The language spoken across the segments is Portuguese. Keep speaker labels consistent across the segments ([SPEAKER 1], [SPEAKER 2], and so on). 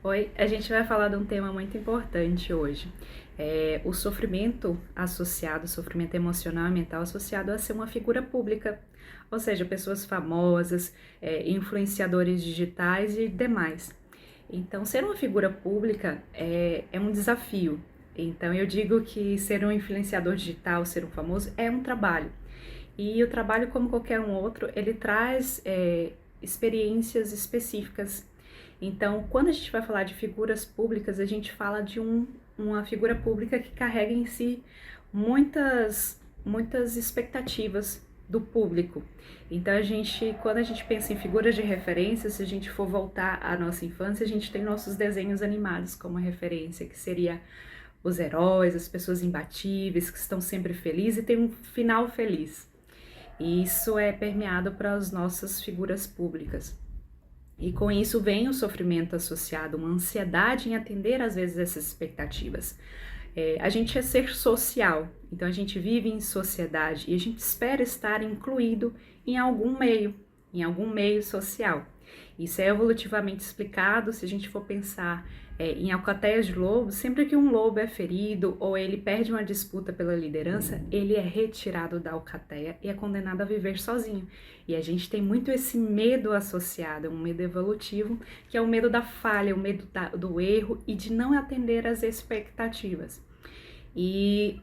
[SPEAKER 1] Oi, a gente vai falar de um tema muito importante hoje. O sofrimento associado, sofrimento emocional e mental associado a ser uma figura pública, ou seja, pessoas famosas, influenciadores digitais e demais. Então, ser uma figura pública é um desafio. Então, eu digo que ser um influenciador digital, ser um famoso, é um trabalho. E o trabalho, como qualquer um outro, ele traz experiências específicas. Então, quando a gente vai falar de figuras públicas, a gente fala de uma figura pública que carrega em si muitas expectativas do público. Então, quando a gente pensa em figuras de referência, se a gente for voltar à nossa infância, a gente tem nossos desenhos animados como referência, que seria os heróis, as pessoas imbatíveis, que estão sempre felizes e tem um final feliz. E isso é permeado para as nossas figuras públicas. E com isso vem o sofrimento associado, uma ansiedade em atender às vezes essas expectativas. A gente é ser social, então a gente vive em sociedade e a gente espera estar incluído em algum meio social. Isso é evolutivamente explicado se a gente for pensar em alcateias de lobo. Sempre que um lobo é ferido ou ele perde uma disputa pela liderança, ele é retirado da alcateia e é condenado a viver sozinho. E a gente tem muito esse medo associado, um medo evolutivo, que é o medo da falha, o medo do erro e de não atender às expectativas. E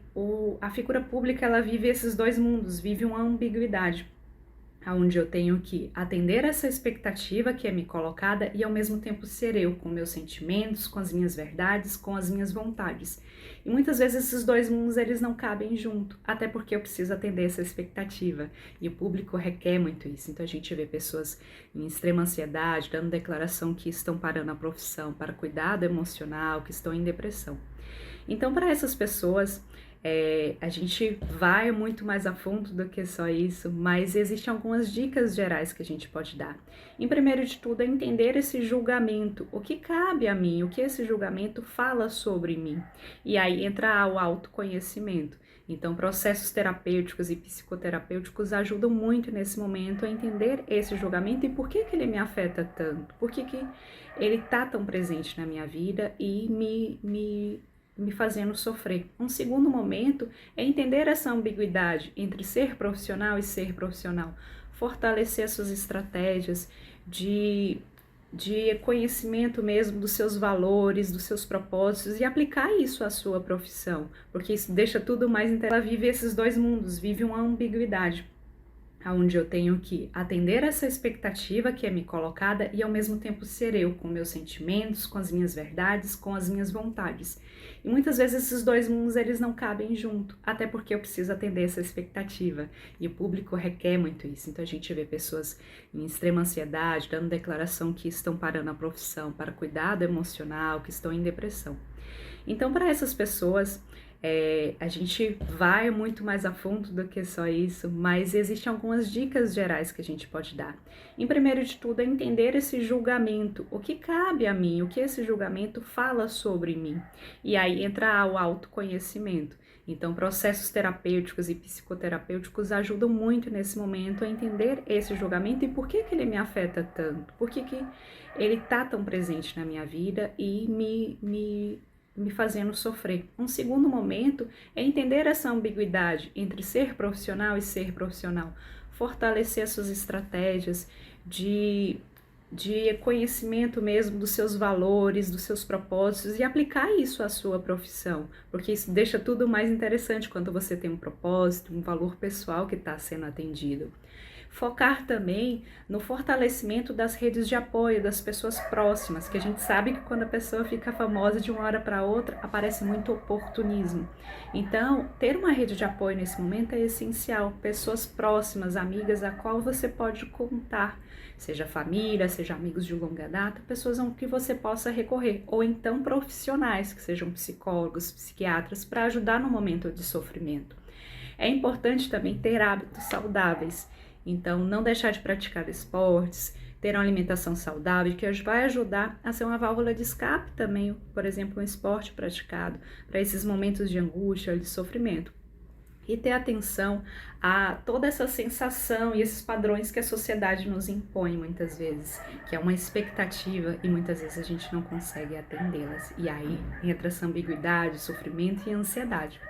[SPEAKER 1] a figura pública, ela vive esses dois mundos, vive uma ambiguidade, onde eu tenho que atender essa expectativa que é me colocada e ao mesmo tempo ser eu, com meus sentimentos, com as minhas verdades, com as minhas vontades. E muitas vezes esses dois mundos eles não cabem junto, até porque eu preciso atender essa expectativa e o público requer muito isso. Então a gente vê pessoas em extrema ansiedade, dando declaração que estão parando a profissão para cuidado emocional, que estão em depressão. Então, para essas pessoas, a gente vai muito mais a fundo do que só isso, mas existem algumas dicas gerais que a gente pode dar. Em primeiro de tudo, é entender esse julgamento, o que cabe a mim, o que esse julgamento fala sobre mim. E aí entra o autoconhecimento. Então, processos terapêuticos e psicoterapêuticos ajudam muito nesse momento a entender esse julgamento e por que ele me afeta tanto, por que ele está tão presente na minha vida e me fazendo sofrer. Um segundo momento é entender essa ambiguidade entre ser profissional e ser profissional, fortalecer suas estratégias de conhecimento mesmo dos seus valores, dos seus propósitos e aplicar isso à sua profissão, porque isso deixa tudo mais interessante. Ela vive esses dois mundos, vive uma ambiguidade, onde eu tenho que atender essa expectativa que é me colocada e ao mesmo tempo ser eu, com meus sentimentos, com as minhas verdades, com as minhas vontades. E muitas vezes esses dois mundos eles não cabem junto, até porque eu preciso atender essa expectativa e o público requer muito isso. Então a gente vê pessoas em extrema ansiedade, dando declaração que estão parando a profissão para cuidado emocional, que estão em depressão. Então, para essas pessoas, a gente vai muito mais a fundo do que só isso, mas existem algumas dicas gerais que a gente pode dar. Em primeiro de tudo, é entender esse julgamento, o que cabe a mim, o que esse julgamento fala sobre mim. E aí entra o autoconhecimento. Então, processos terapêuticos e psicoterapêuticos ajudam muito nesse momento a entender esse julgamento e por que ele me afeta tanto, por que ele está tão presente na minha vida e me fazendo sofrer. Um segundo momento é entender essa ambiguidade entre ser profissional e ser profissional, fortalecer suas estratégias de conhecimento mesmo dos seus valores, dos seus propósitos e aplicar isso à sua profissão, porque isso deixa tudo mais interessante quando você tem um propósito, um valor pessoal que está sendo atendido. Focar também no fortalecimento das redes de apoio das pessoas próximas, que a gente sabe que quando a pessoa fica famosa de uma hora para outra, aparece muito oportunismo. Então, ter uma rede de apoio nesse momento é essencial. Pessoas próximas, amigas, a qual você pode contar, seja família, seja amigos de longa data, pessoas a que você possa recorrer, ou então profissionais, que sejam psicólogos, psiquiatras, para ajudar no momento de sofrimento. É importante também ter hábitos saudáveis. Então, não deixar de praticar esportes, ter uma alimentação saudável, que vai ajudar a ser uma válvula de escape também, por exemplo, um esporte praticado para esses momentos de angústia, de sofrimento. e ter atenção a toda essa sensação e esses padrões que a sociedade nos impõe muitas vezes, que é uma expectativa e muitas vezes a gente não consegue atendê-las. E aí entra essa ambiguidade, sofrimento e ansiedade.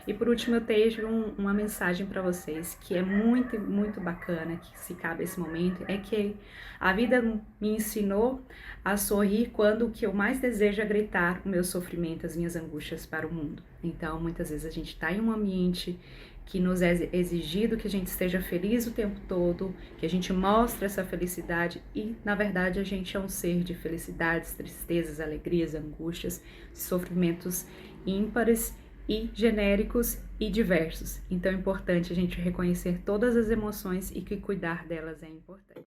[SPEAKER 1] E por último, eu tenho uma mensagem para vocês que é muito, muito bacana, que se cabe esse momento, é que a vida me ensinou a sorrir quando o que eu mais desejo é gritar o meu sofrimento, as minhas angústias para o mundo. Então, muitas vezes a gente está em um ambiente que nos é exigido que a gente esteja feliz o tempo todo, que a gente mostre essa felicidade e, na verdade, a gente é um ser de felicidades, tristezas, alegrias, angústias, sofrimentos ímpares e genéricos e diversos. Então é importante a gente reconhecer todas as emoções e que cuidar delas é importante.